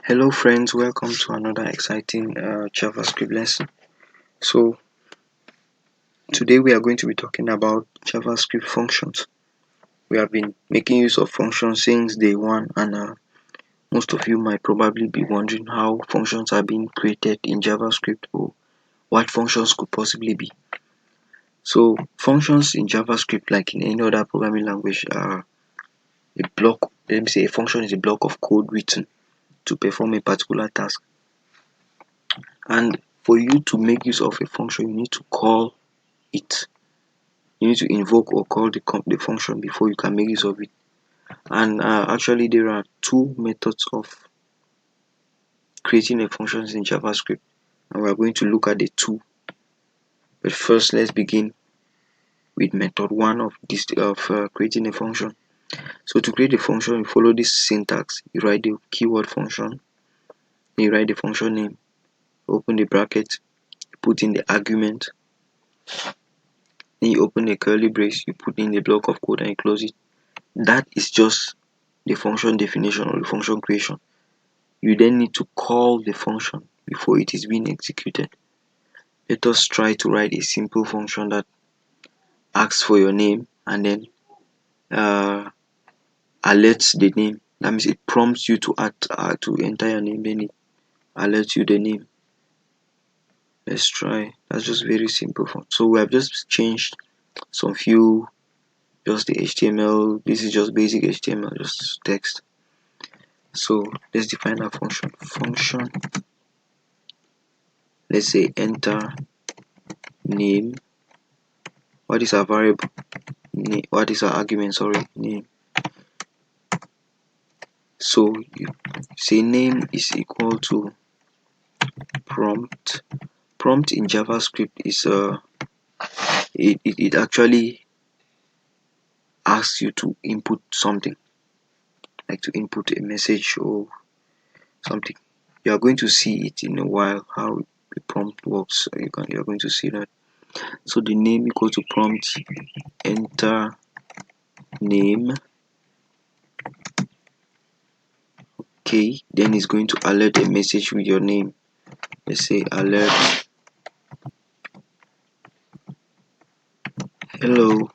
Hello friends, welcome to another exciting JavaScript lesson. So today we are going to be talking about JavaScript functions. We have been making use of functions since day one, and most of you might probably be wondering how functions are being created in JavaScript or what functions could possibly be. So functions in JavaScript, like in any other programming language, are a block. Let me say a function is a block of code written to perform a particular task. And for you to make use of a function, you need to call it. You need to invoke or call the function before you can make use of it. And actually, there are two methods of creating a function in JavaScript, and we are going to look at the two. But first, let's begin with method one of creating a function. So to create a function, you follow this syntax. You write the keyword function, then you write the function name, open the bracket, you put in the argument, then you open a curly brace, you put in the block of code and you close it. That is just the function definition or the function creation. You then need to call the function before it is being executed. Let us try to write a simple function that asks for your name and then alerts the name. That means it prompts you to enter your name, then it alerts you the name. Let's try. That's just very simple. So we have just changed some few, just the HTML. This is just basic HTML, just text. So let's define our function. Function. Let's say enter name. What is our variable? Name. What is our argument? Sorry, name. So you say name is equal to prompt. Prompt in JavaScript is it actually asks you to input something, like to input a message or something. You are going to see it in a while how the prompt works. You are going to see that. So the name equal to prompt enter name. Okay, then it's going to alert a message with your name. Let's say alert hello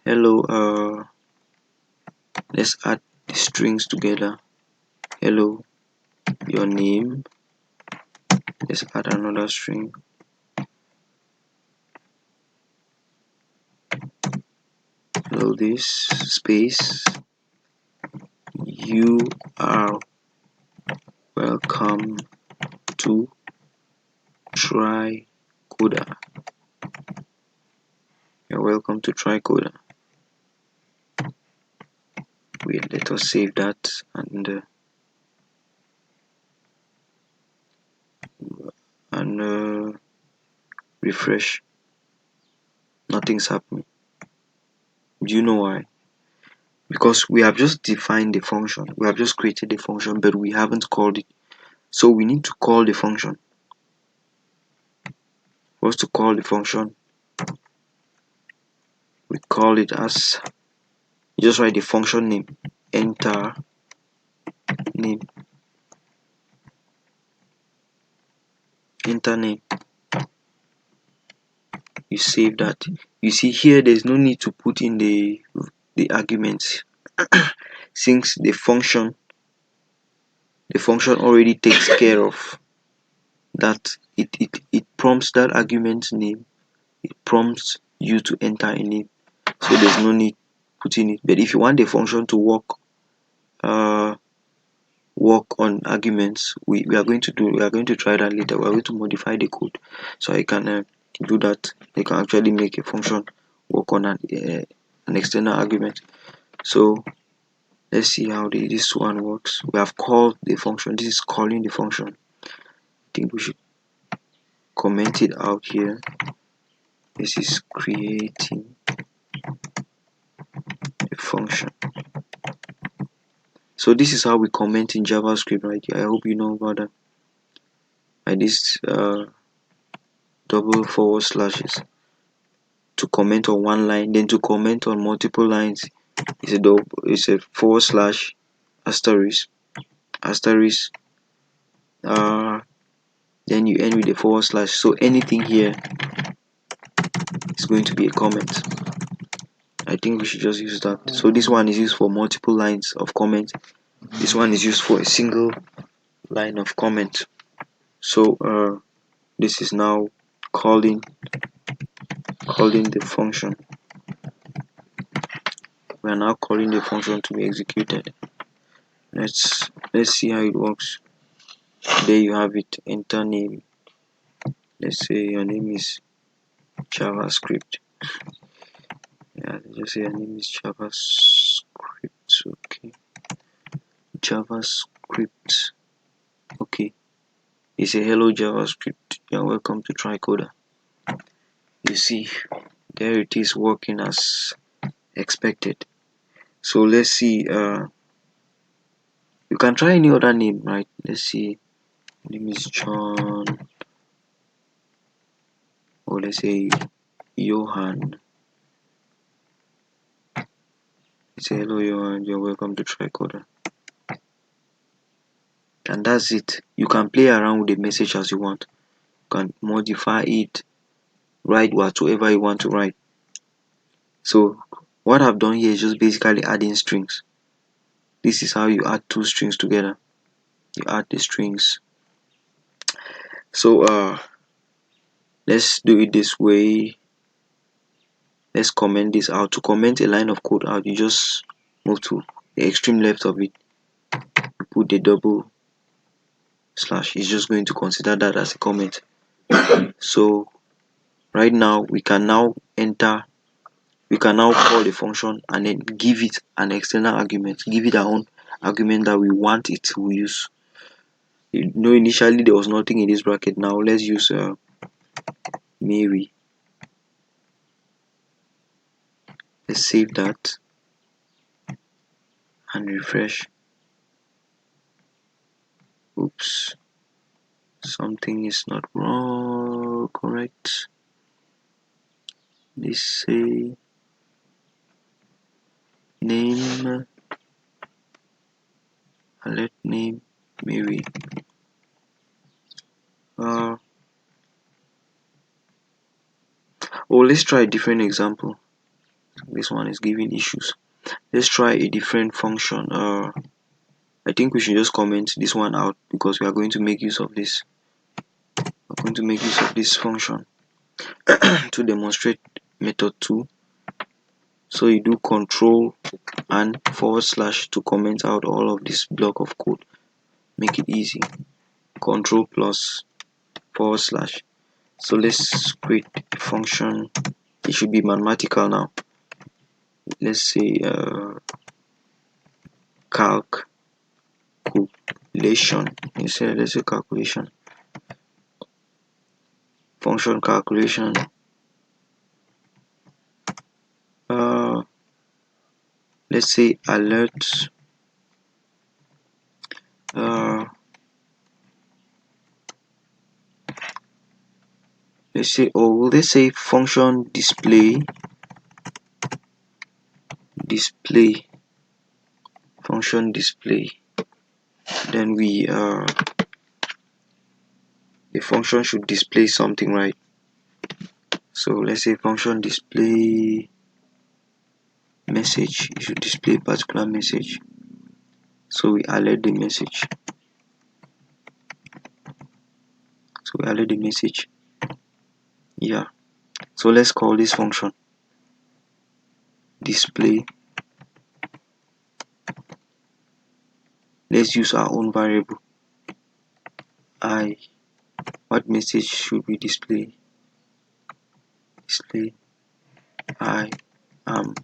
hello. Let's add the strings together. Hello, your name. Let's add another string. Hello, this space. You are welcome to try Coda. You're welcome to try Coda. Wait, let us save that and refresh. Nothing's happening. Do you know why? Because we have just defined the function. We have just created the function, but we haven't called it. So we need to call the function. For us to call the function, we call it as, you just write the function name, enter name, enter name. You save that. You see here, there's no need to put in the arguments since the function already takes care of that. It prompts that argument name. It prompts you to enter a name, so there's no need putting it. But if you want the function to work on arguments, we are going to try that later. We are going to modify the code so I can do that. You can actually make a function work on an external argument. So let's see how this one works. We have called the function. This is calling the function. I think we should comment it out here. This is creating a function. So this is how we comment in JavaScript right here. I hope you know about that. Like this double forward slashes to comment on one line, then to comment on multiple lines is a forward slash asterisk, asterisk, then you end with a forward slash. So anything here is going to be a comment. I think we should just use that. So this one is used for multiple lines of comment. This one is used for a single line of comment. So this is now calling the function. We are now calling the function to be executed. Let's see how it works. There you have it. Enter name. Let's say your name is JavaScript. Yeah, just say your name is JavaScript. Okay, JavaScript. Okay, you say hello JavaScript. You're welcome to TriCoder. You see, there it is working as expected. So let's see. You can try any other name, right? Let's see. Name is John. Or let's say Johan. Say hello Johan, you're welcome to TriCoder. And that's it. You can play around with the message as you want. You can modify it, write whatsoever you want to write. So what I've done here is just basically adding strings. This is how you add two strings together. You add the strings. So let's do it this way. Let's comment this out. To comment a line of code out, you just move to the extreme left of it. You put the double slash. It's just going to consider that as a comment. So right now we can now call the function and then give it an external argument, give it our own argument that we want it to use. You know, initially there was nothing in this bracket. Now let's use Mary. Let's save that and refresh. Oops, something is not wrong. Correct. Let's say name, let name Mary. Let's try a different example. This one is giving issues. Let's try a different function. I think we should just comment this one out because we are going to make use of this. We're going to make use of this function to demonstrate method 2. So you do control and forward slash to comment out all of this block of code. Make it easy. Control plus forward slash. So let's create a function. It should be mathematical now. Let's say calculation. Let's say calculation. Function calculation. Let's say alert. Let's say function display function display. Then we the function should display something, right? So let's say function display message. It should display particular message. So we alert the message. Yeah. So let's call this function display. Let's use our own variable I. What message should we display? Display I am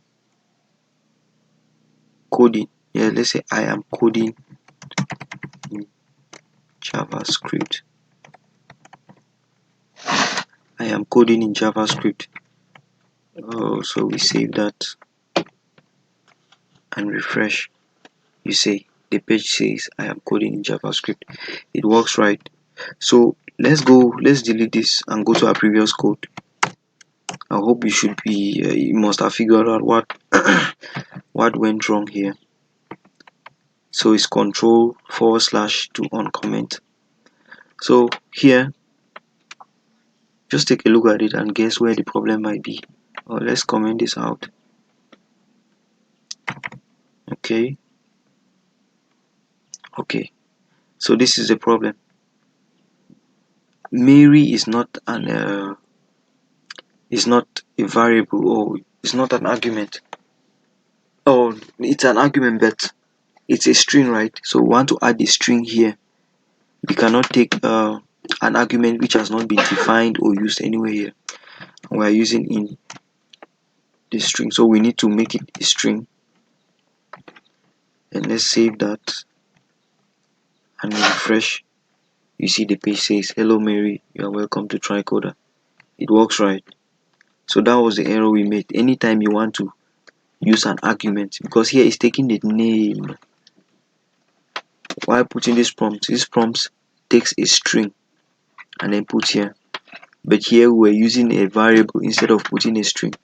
coding. Yeah, let's say I am coding in JavaScript. I am coding in JavaScript. So we save that and refresh. You see, the page says I am coding in JavaScript. It works, right? So let's delete this and go to our previous code. I hope you must have figured out what what went wrong here. So it's control/to uncomment. So here, just take a look at it and guess where the problem might be. Let's comment this out. Okay, so this is the problem. Mary is not a variable, or it's not an argument. Oh, it's an argument, but it's a string, right? So we want to add the string here. We cannot take an argument which has not been defined or used anywhere here. We are using in the string, so we need to make it a string. And let's save that and refresh. You see the page says, "Hello Mary, you are welcome to TriCoder." It works, right? So that was the error we made. Anytime you want to use an argument, because here it's taking the name while putting this prompt takes a string and then put here. But here we're using a variable instead of putting a string.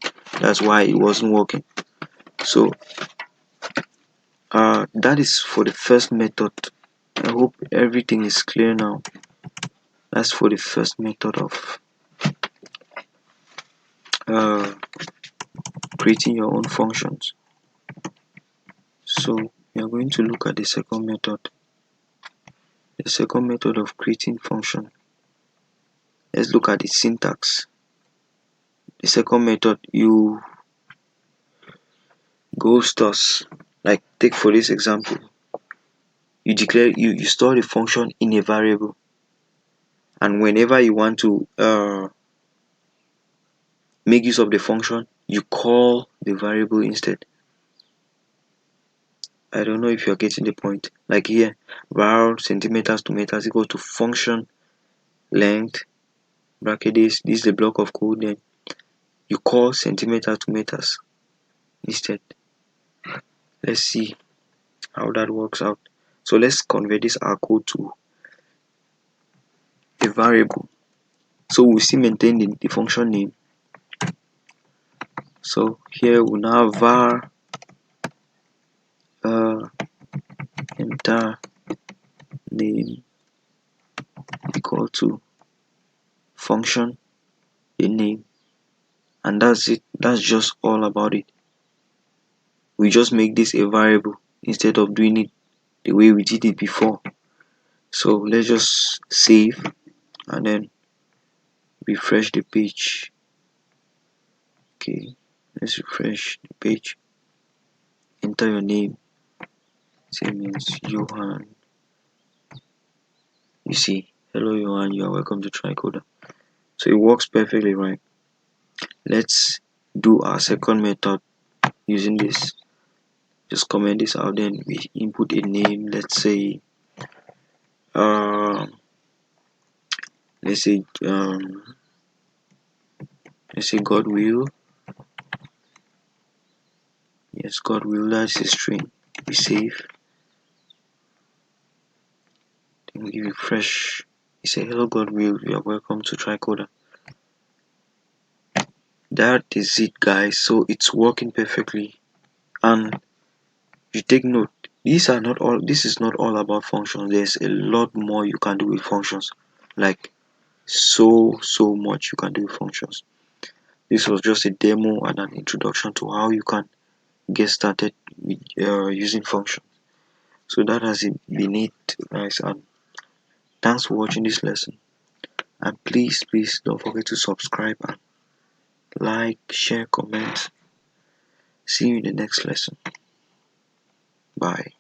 That's why it wasn't working. So that is for the first method. I hope everything is clear now. That's for the first method of creating your own functions. So we are going to look at the second method. The second method of creating function. Let's look at the syntax. The second method, you go stores. Like, take for this example, you store the function in a variable, and whenever you want to make use of the function, you call the variable instead. I don't know if you're getting the point. Like here, var centimeters to meters equal to function length bracket this is the block of code. Then you call centimeter to meters instead. Let's see how that works out. So let's convert this our code to a variable. So we still maintain the function name. So here we now have var enter name equal to function a name, and that's it. That's just all about it. We just make this a variable instead of doing it the way we did it before. So let's just save and then refresh the page. Okay, let's refresh the page. Enter your name. Same as Johan. You see, hello Johan, you are welcome to TriCoder. So it works perfectly, right? Let's do our second method using this. Just comment this out, then we input a name. Let's say God will. Yes, God will. That's a string. We save. Then we refresh. We say, "Hello God will, you are welcome to TriCoder." That is it, guys. So it's working perfectly. And you take note, this is not all about functions. There's a lot more you can do with functions. Like so much you can do with functions. This was just a demo and an introduction to how you can get started with using functions. So that has been it, guys, and thanks for watching this lesson. And please don't forget to subscribe and like, share, comment. See you in the next lesson. Bye.